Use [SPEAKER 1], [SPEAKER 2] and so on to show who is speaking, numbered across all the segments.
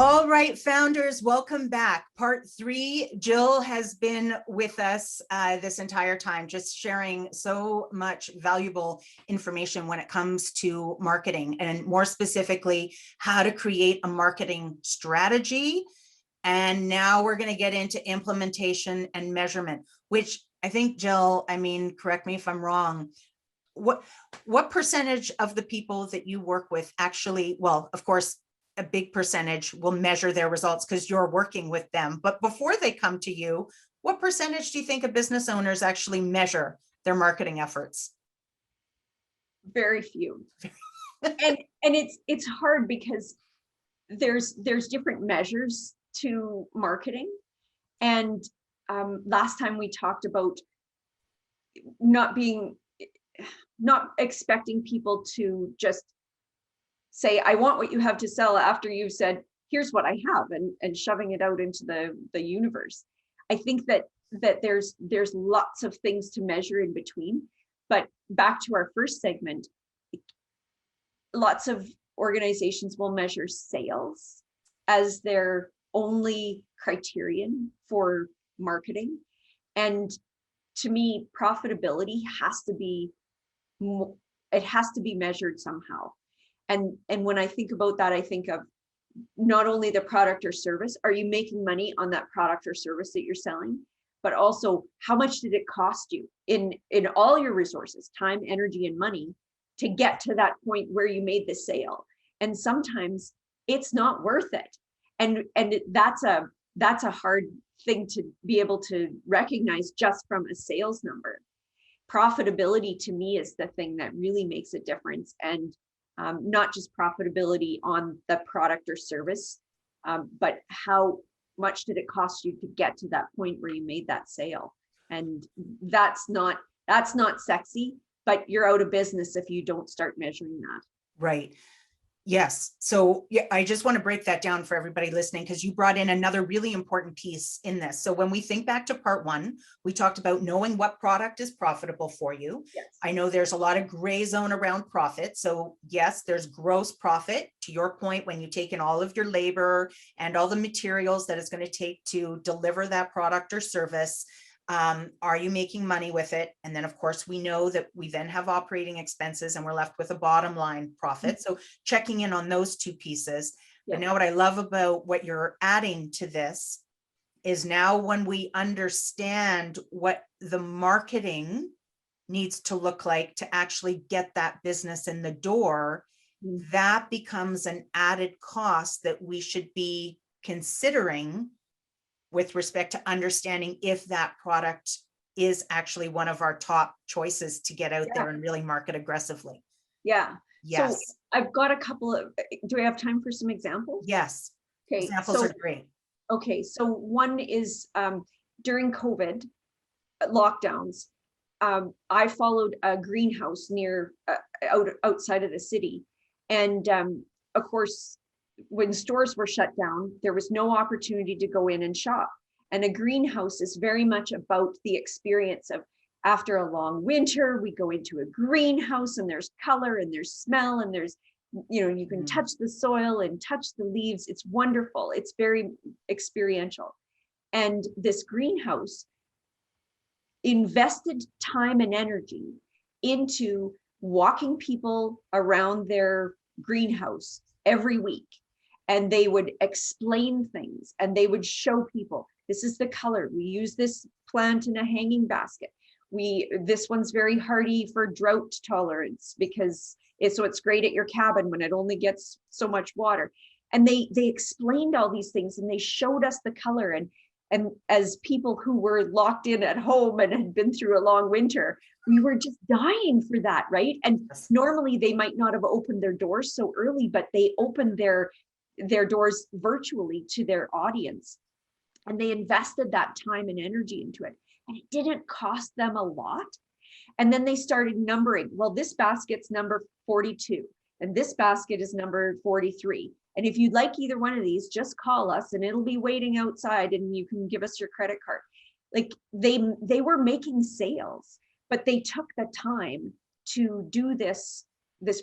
[SPEAKER 1] All right, founders, welcome back. Part 3, Jill has been with us this entire time, just sharing so much valuable information when it comes to marketing, and more specifically, how to create a marketing strategy. And now we're going to get into implementation and measurement, which I think, Jill, I mean, correct me if I'm wrong, what percentage of the people that you work with actually, well, of course, a big percentage will measure their results because you're working with them. But before they come to you, what percentage do you think of business owners actually measure their marketing efforts?
[SPEAKER 2] Very few. and it's hard because there's different measures to marketing. And last time we talked about not expecting people to just say, I want what you have to sell, after you've said, here's what I have, and shoving it out into the universe. I think that there's lots of things to measure in between. But back to our first segment, lots of organizations will measure sales as their only criterion for marketing. And to me, profitability has to be measured somehow. And when I think about that, I think of not only the product or service, are you making money on that product or service that you're selling, but also how much did it cost you in all your resources, time, energy, and money to get to that point where you made the sale. And sometimes it's not worth it. And that's a hard thing to be able to recognize just from a sales number. Profitability to me is the thing that really makes a difference. And not just profitability on the product or service, but how much did it cost you to get to that point where you made that sale? And that's not sexy, but you're out of business if you don't start measuring that.
[SPEAKER 1] Right. Yes. So yeah, I just want to break that down for everybody listening, because you brought in another really important piece in this. So when we think back to part 1, we talked about knowing what product is profitable for you.
[SPEAKER 2] Yes.
[SPEAKER 1] I know there's a lot of gray zone around profit. So yes, there's gross profit, to your point, when you take in all of your labor and all the materials that it's going to take to deliver that product or service. Are you making money with it? And then of course we know that we then have operating expenses and we're left with a bottom line profit. So checking in on those two pieces.
[SPEAKER 2] Yeah.
[SPEAKER 1] But now what I love about what you're adding to this is now when we understand what the marketing needs to look like to actually get that business in the door, that becomes an added cost that we should be considering with respect to understanding if that product is actually one of our top choices to get out there and really market aggressively.
[SPEAKER 2] Yeah.
[SPEAKER 1] Yes.
[SPEAKER 2] So I've got a couple of, do I have time for some examples?
[SPEAKER 1] Yes.
[SPEAKER 2] Okay.
[SPEAKER 1] Examples are great.
[SPEAKER 2] Okay. So one is during COVID lockdowns, I followed a greenhouse near outside of the city. And of course, when stores were shut down, there was no opportunity to go in and shop. And a greenhouse is very much about the experience of, after a long winter, we go into a greenhouse and there's color and there's smell and there's, you can touch the soil and touch the leaves. It's wonderful. It's very experiential. And this greenhouse invested time and energy into walking people around their greenhouse every week. And they would explain things and they would show people, this is the color. We use this plant in a hanging basket. This one's very hardy for drought tolerance because it's great at your cabin when it only gets so much water. And they explained all these things and they showed us the color. And as people who were locked in at home and had been through a long winter, we were just dying for that, right? And normally they might not have opened their doors so early, but they opened their doors virtually to their audience. And they invested that time and energy into it. And it didn't cost them a lot. And then they started numbering. Well, this basket's number 42, and this basket is number 43. And if you'd like either one of these, just call us and it'll be waiting outside and you can give us your credit card. Like they were making sales, but they took the time to do this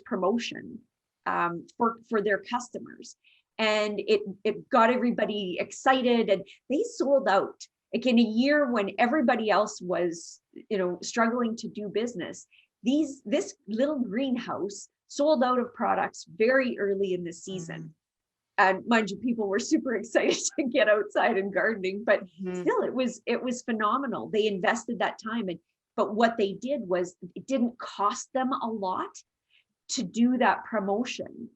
[SPEAKER 2] promotion for their customers. and it got everybody excited, and they sold out. Like in a year when everybody else was, struggling to do business, this little greenhouse sold out of products very early in the season. And mind you, people were super excited to get outside and gardening, but still it was phenomenal. They invested that time, but what they did was it didn't cost them a lot to do that promotion.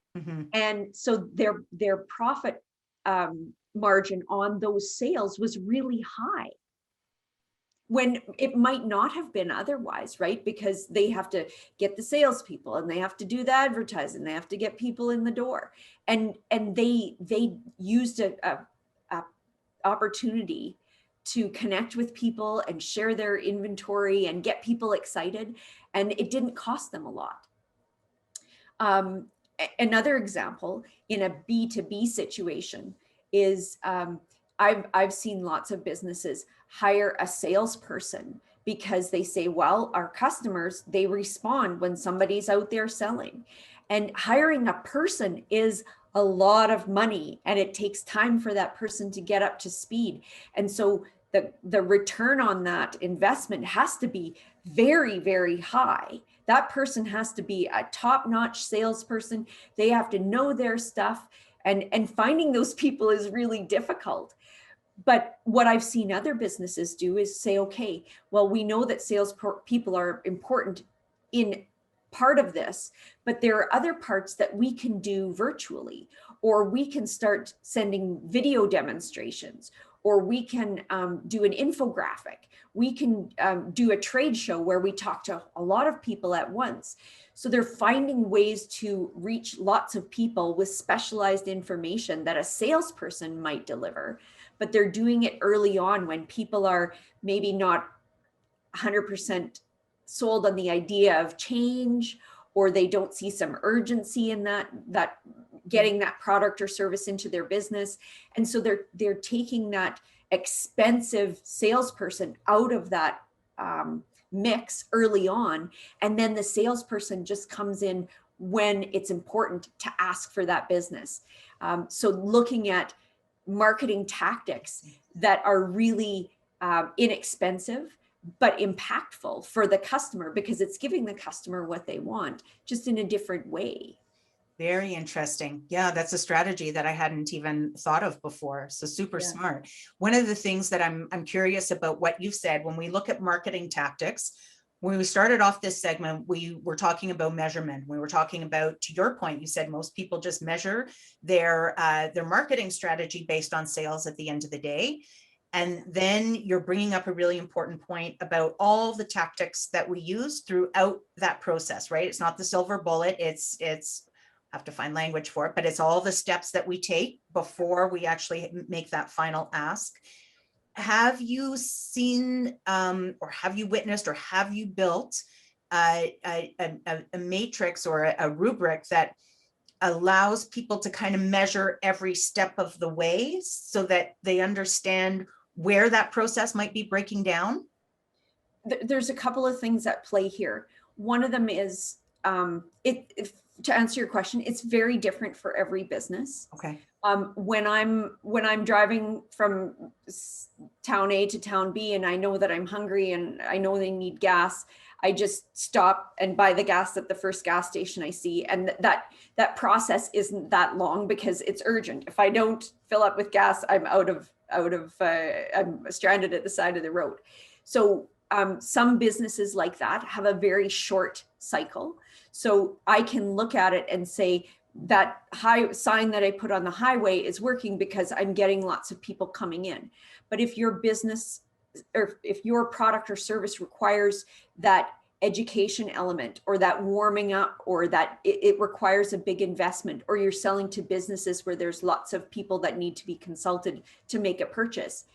[SPEAKER 2] And so their profit margin on those sales was really high, when it might not have been otherwise, right? Because they have to get the salespeople, and they have to do the advertising, they have to get people in the door, and they used a opportunity to connect with people and share their inventory and get people excited, and it didn't cost them a lot. Another example in a B2B situation is I've seen lots of businesses hire a salesperson because they say, well, our customers, they respond when somebody's out there selling. And hiring a person is a lot of money, and it takes time for that person to get up to speed. And so the return on that investment has to be very, very high. That person has to be a top-notch salesperson. They have to know their stuff, and finding those people is really difficult. But what I've seen other businesses do is say, okay, well, we know that sales people are important in part of this, but there are other parts that we can do virtually, or we can start sending video demonstrations, or we can do an infographic. We can do a trade show where we talk to a lot of people at once. So they're finding ways to reach lots of people with specialized information that a salesperson might deliver, but they're doing it early on when people are maybe not 100% sold on the idea of change, or they don't see some urgency in that getting that product or service into their business. And so they're taking that expensive salesperson out of that mix early on, and then the salesperson just comes in when it's important to ask for that business. So looking at marketing tactics that are really inexpensive but impactful for the customer, because it's giving the customer what they want, just in a different way.
[SPEAKER 1] Very interesting. Yeah, that's a strategy that I hadn't even thought of before. So super smart. One of the things that I'm curious about what you've said, when we look at marketing tactics, when we started off this segment, we were talking about measurement. We were talking about, to your point, you said most people just measure their marketing strategy based on sales at the end of the day. And then you're bringing up a really important point about all the tactics that we use throughout that process, right? It's not the silver bullet. It's I have to find language for it, but it's all the steps that we take before we actually make that final ask. Have you seen, or have you witnessed, or have you built a matrix or a rubric that allows people to kind of measure every step of the way so that they understand where that process might be breaking down?
[SPEAKER 2] There's a couple of things at play here. One of them is, to answer your question, it's very different for every business.
[SPEAKER 1] Okay.
[SPEAKER 2] When I'm driving from town A to town B, and I know that I'm hungry and I know they need gas, I just stop and buy the gas at the first gas station I see. And that process isn't that long because it's urgent. If I don't fill up with gas, I'm I'm stranded at the side of the road. So some businesses like that have a very short cycle. So I can look at it and say, that high sign that I put on the highway is working because I'm getting lots of people coming in. But if your business, or if your product or service requires that education element, or that warming up, or that it requires a big investment, or you're selling to businesses where there's lots of people that need to be consulted to make a purchase,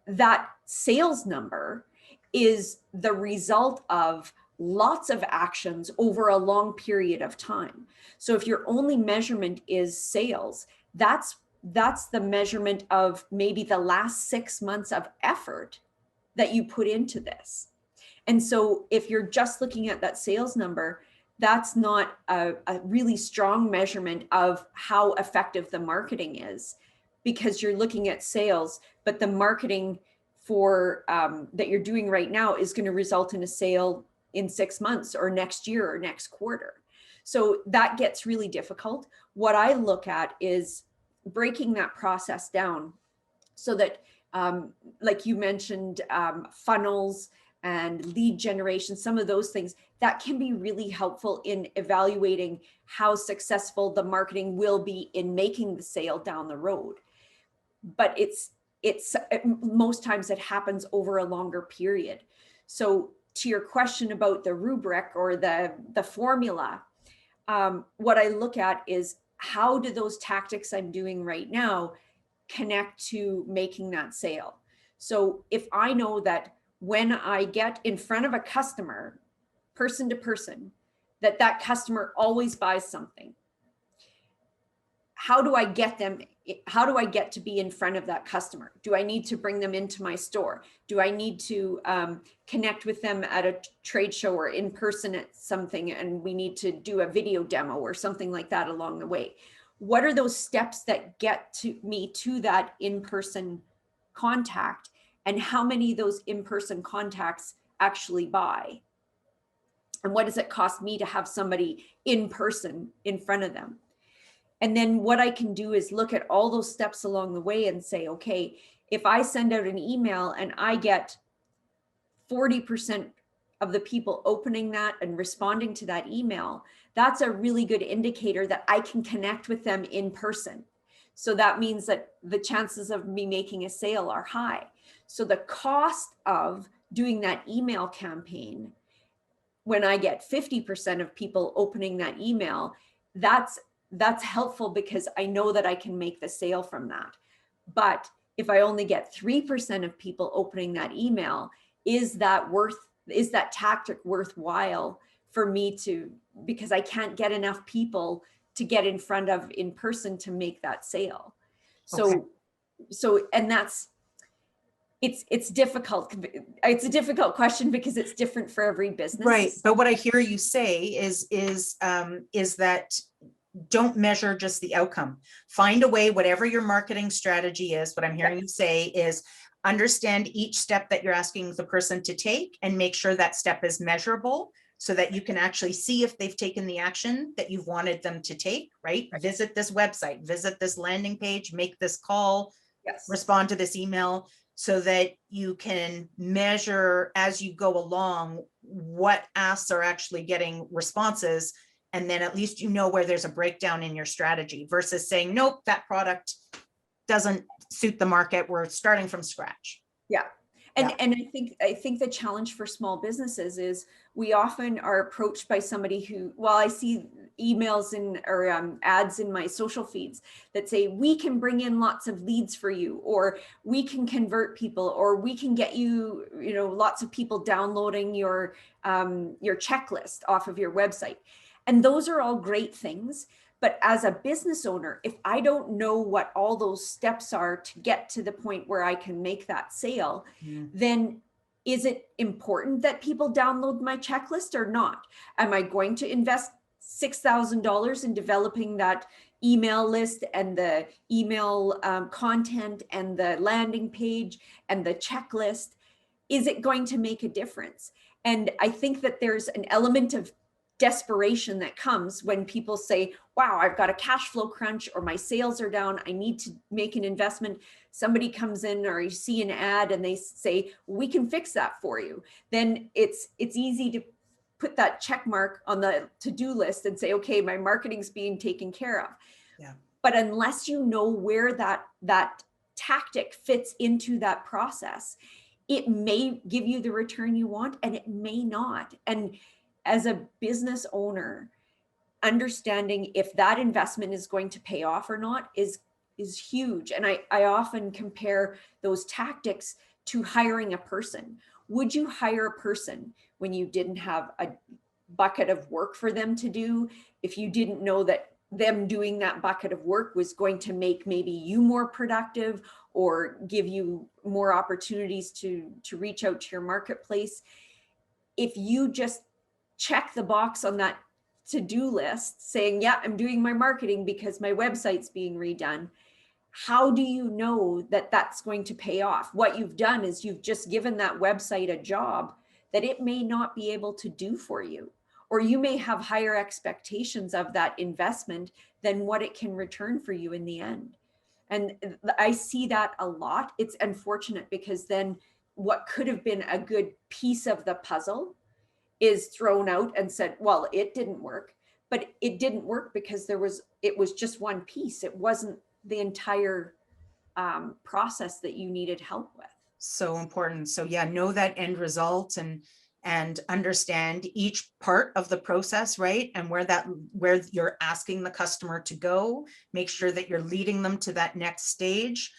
[SPEAKER 2] that sales number is the result of lots of actions over a long period of time. So if your only measurement is sales, that's the measurement of maybe the last 6 months of effort that you put into this. And so if you're just looking at that sales number, that's not a really strong measurement of how effective the marketing is, because you're looking at sales, but the marketing for that you're doing right now is going to result in a sale in 6 months or next year or next quarter. So that gets really difficult. What I look at is breaking that process down so that, like you mentioned, funnels and lead generation, some of those things that can be really helpful in evaluating how successful the marketing will be in making the sale down the road. But it's most times it happens over a longer period. So to your question about the rubric or the formula, what I look at is how do those tactics I'm doing right now connect to making that sale? So if I know that when I get in front of a customer, person to person, that customer always buys something, how do I get them? How do I get to be in front of that customer? Do I need to bring them into my store? Do I need to connect with them at a trade show or in person at something, and we need to do a video demo or something like that along the way? What are those steps that get to me to that in-person contact, and how many of those in-person contacts actually buy? And what does it cost me to have somebody in person in front of them? And then what I can do is look at all those steps along the way and say, okay, if I send out an email and I get 40% of the people opening that and responding to that email, that's a really good indicator that I can connect with them in person. So that means that the chances of me making a sale are high. So the cost of doing that email campaign, when I get 50% of people opening that email, that's helpful because I know that I can make the sale from that. But if I only get 3% of people opening that email, is that tactic worthwhile for me to, because I can't get enough people to get in front of in person to make that sale. So, okay. And that's, it's difficult. It's a difficult question because it's different for every business.
[SPEAKER 1] Right. But what I hear you say is that don't measure just the outcome. Find a way, whatever your marketing strategy is, what I'm hearing you say is understand each step that you're asking the person to take and make sure that step is measurable so that you can actually see if they've taken the action that you've wanted them to take, right? Visit this website, visit this landing page, make this call, respond to this email, so that you can measure as you go along what asks are actually getting responses. And then at least you know where there's a breakdown in your strategy versus saying, nope, that product doesn't suit the market. We're starting from scratch.
[SPEAKER 2] Yeah. And I think the challenge for small businesses is we often are approached by somebody who, well, I see emails or ads in my social feeds that say, we can bring in lots of leads for you, or we can convert people, or we can get you, lots of people downloading your checklist off of your website. And those are all great things. But as a business owner, if I don't know what all those steps are to get to the point where I can make that sale, then is it important that people download my checklist or not? Am I going to invest $6,000 in developing that email list and the email content and the landing page and the checklist? Is it going to make a difference? And I think that there's an element of desperation that comes when people say, wow, I've got a cash flow crunch, or my sales are down, I need to make an investment. Somebody comes in, or you see an ad and they say, we can fix that for you. Then it's easy to put that check mark on the to-do list and say, okay, my marketing's being taken care of. Yeah. But unless you know where that tactic fits into that process, it may give you the return you want and it may not. And as a business owner, understanding if that investment is going to pay off or not is huge. And I often compare those tactics to hiring a person. Would you hire a person when you didn't have a bucket of work for them to do, if you didn't know that them doing that bucket of work was going to make maybe you more productive or give you more opportunities to reach out to your marketplace? If you just check the box on that to-do list saying, yeah, I'm doing my marketing because my website's being redone. How do you know that that's going to pay off? What you've done is you've just given that website a job that it may not be able to do for you, or you may have higher expectations of that investment than what it can return for you in the end. And I see that a lot. It's unfortunate because then what could have been a good piece of the puzzle is thrown out and said, well, it didn't work. But it didn't work because it was just one piece. It wasn't the entire process that you needed help with.
[SPEAKER 1] So important. So yeah, know that end result and understand each part of the process, right? And where you're asking the customer to go, make sure that you're leading them to that next stage.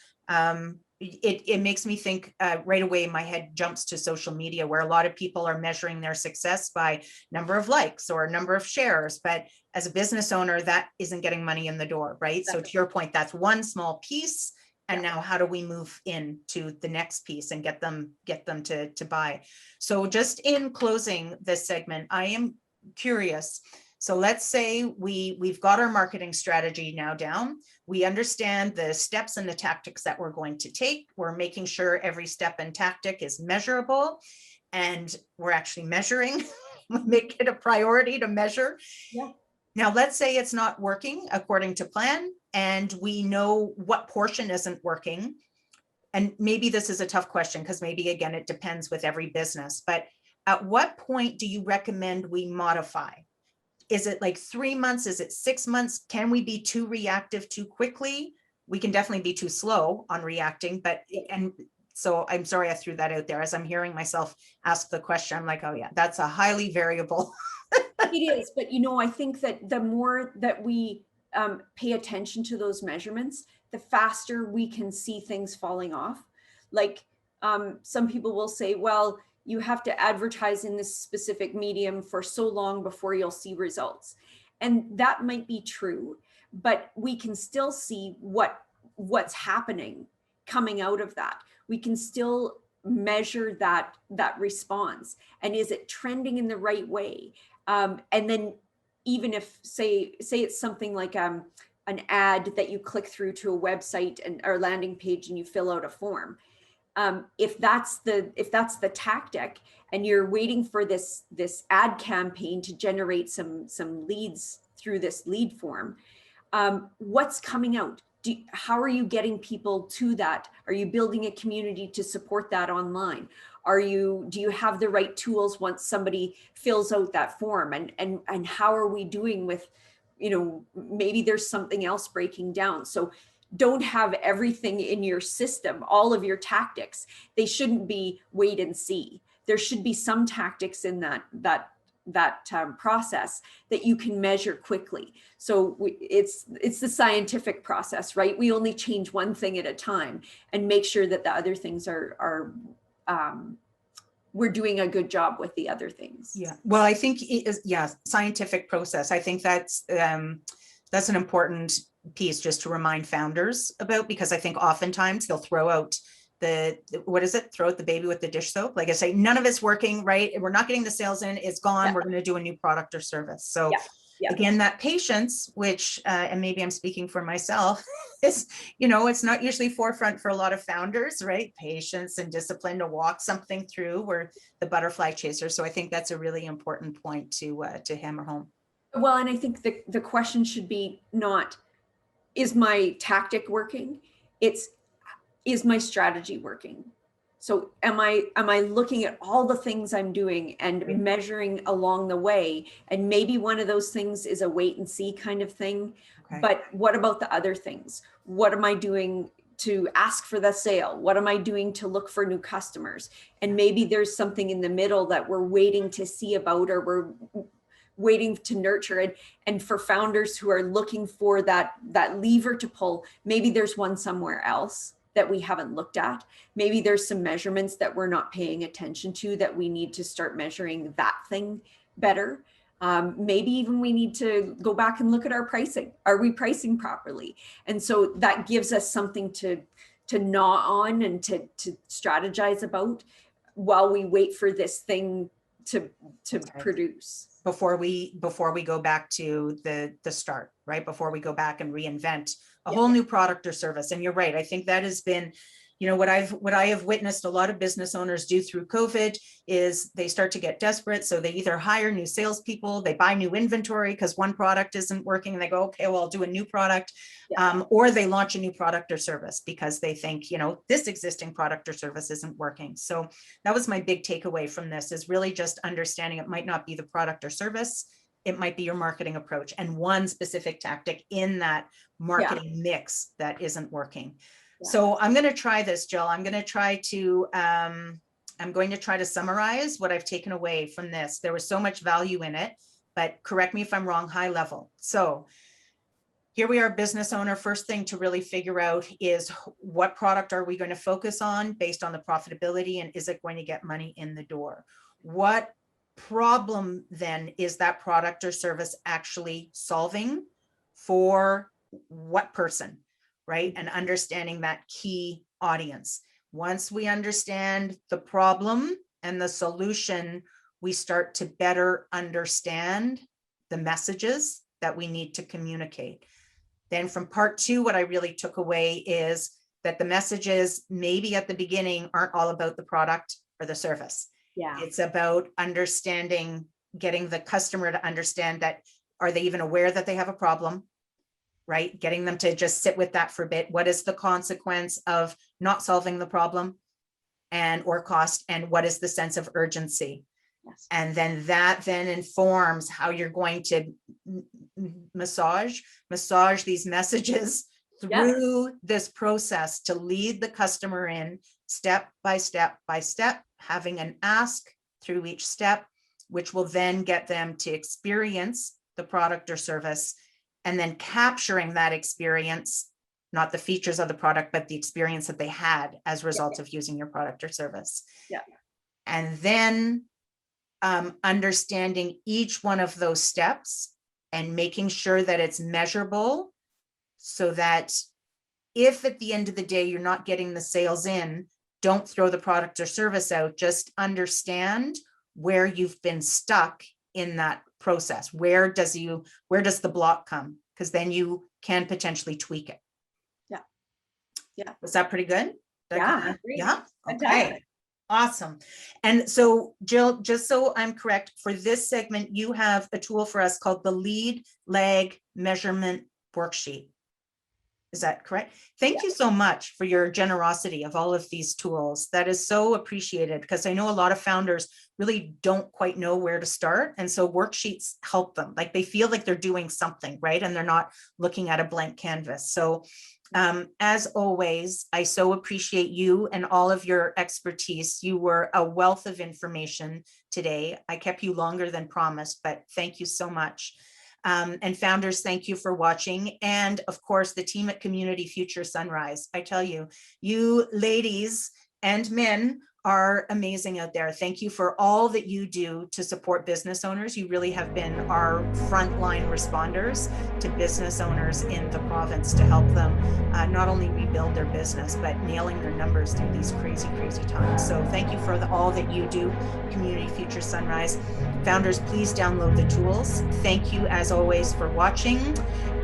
[SPEAKER 1] It makes me think right away, my head jumps to social media, where a lot of people are measuring their success by number of likes or number of shares. But as a business owner, that isn't getting money in the door, right? So to your point, that's one small piece. And now how do we move into the next piece and get them to buy? So just in closing this segment, I am curious. So let's say we've got our marketing strategy now down. We understand the steps and the tactics that we're going to take. We're making sure every step and tactic is measurable, and we're actually measuring. Make it a priority to measure.
[SPEAKER 2] Yeah.
[SPEAKER 1] Now, let's say it's not working according to plan, and we know what portion isn't working. And maybe this is a tough question because maybe, again, it depends with every business. But at what point do you recommend we modify? Is it like 3 months? Is it 6 months? Can we be too reactive too quickly? We can definitely be too slow on reacting. And so I'm sorry I threw that out there. As I'm hearing myself ask the question, I'm like, oh yeah, that's a highly variable.
[SPEAKER 2] It is, but I think that the more that we pay attention to those measurements, the faster we can see things falling off. Like some people will say, well, you have to advertise in this specific medium for so long before you'll see results. And that might be true, but we can still see what's happening coming out of that. We can still measure that response. And is it trending in the right way? And then even if say it's something like an ad that you click through to a website or landing page and you fill out a form, if that's the tactic and you're waiting for this ad campaign to generate some leads through this lead form, what's coming out? How are you getting people to that? Are you building a community to support that online? Do you have the right tools once somebody fills out that form? And how are we doing with, maybe there's something else breaking down. So don't have everything in your system, all of your tactics. They shouldn't be wait and see. There should be some tactics in that process that you can measure quickly. So it's the scientific process, right? We only change one thing at a time and make sure that the other things are we're doing a good job with the other things.
[SPEAKER 1] Yeah, well, I think scientific process. I think that's an important piece just to remind founders about, because I think oftentimes they'll throw out throw out the baby with the dish soap. Like I say, none of it's working, right? We're not getting the sales in, it's gone. Yeah. We're going to do a new product or service. So again, that patience, which, and maybe I'm speaking for myself, is, it's not usually forefront for a lot of founders, right? Patience and discipline to walk something through. We're the butterfly chaser. So I think that's a really important point to hammer home.
[SPEAKER 2] Well, and I think the question should be not, is my tactic working? It's, is my strategy working? So am I looking at all the things I'm doing and measuring along the way? And maybe one of those things is a wait and see kind of thing. Okay. But what about the other things? What am I doing to ask for the sale? What am I doing to look for new customers? And maybe there's something in the middle that we're waiting to see about, or we're waiting to nurture. And for founders who are looking for that lever to pull, maybe there's one somewhere else that we haven't looked at. Maybe there's some measurements that we're not paying attention to that we need to start measuring that thing better. Maybe even we need to go back and look at our pricing. Are we pricing properly? And so that gives us something to gnaw on and to strategize about while we wait for this thing to produce.
[SPEAKER 1] before we go back to the start, right? Before we go back and reinvent a whole new product or service. And you're right. I think that has been, you know, what I have witnessed a lot of business owners do through COVID is they start to get desperate. So they either hire new salespeople, they buy new inventory because one product isn't working and they go, okay, well, I'll do a new product. Or they launch a new product or service because they think, you know, this existing product or service isn't working. So that was my big takeaway from this, is really just understanding it might not be the product or service. It might be your marketing approach and one specific tactic in that marketing mix that isn't working. So I'm going to try this, Jill. I'm going to try to summarize what I've taken away from this. There was so much value in it, but correct me if I'm wrong, high level. So here we are, business owner. First thing to really figure out is what product are we going to focus on based on the profitability, and is it going to get money in the door? What problem then is that product or service actually solving for what person? Right? And understanding that key audience. Once we understand the problem and the solution, we start to better understand the messages that we need to communicate. Then from part 2, what I really took away is that the messages maybe at the beginning aren't all about the product or the service. It's about understanding, getting the customer to understand that, are they even aware that they have a problem? Right? Getting them to just sit with that for a bit. What is the consequence of not solving the problem or cost? And what is the sense of urgency? And then that then informs how you're going to massage these messages through this process to lead the customer in step by step by step, having an ask through each step, which will then get them to experience the product or service, and then capturing that experience, not the features of the product, but the experience that they had as a result of using your product or service. And then understanding each one of those steps and making sure that it's measurable, so that if at the end of the day you're not getting the sales in, don't throw the product or service out. Just understand where you've been stuck in that process. Where does the block come? Because then you can potentially tweak it. Was that pretty good? Okay. Awesome. And so Jill, just so I'm correct, for this segment, you have a tool for us called the Lead Lag Measurement Worksheet. Is that correct? Thank you so much for your generosity of all of these tools. That is so appreciated, because I know a lot of founders really don't quite know where to start. And so worksheets help them. Like, they feel like they're doing something, right? And they're not looking at a blank canvas. So as always, I so appreciate you and all of your expertise. You were a wealth of information today. I kept you longer than promised, but thank you so much. And founders, thank you for watching. And of course, the team at Community Future Sunrise. I tell you, you ladies and men are amazing out there. Thank you for all that you do to support business owners. You really have been our frontline responders to business owners in the province to help them not only rebuild their business, but nailing their numbers through these crazy, crazy times. So thank you for all that you do, Community Future Sunrise. Founders, please download the tools. Thank you as always for watching,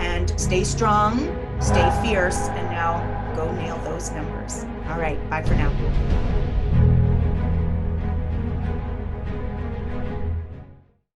[SPEAKER 1] and stay strong, stay fierce, and now go nail those numbers. All right, bye for now.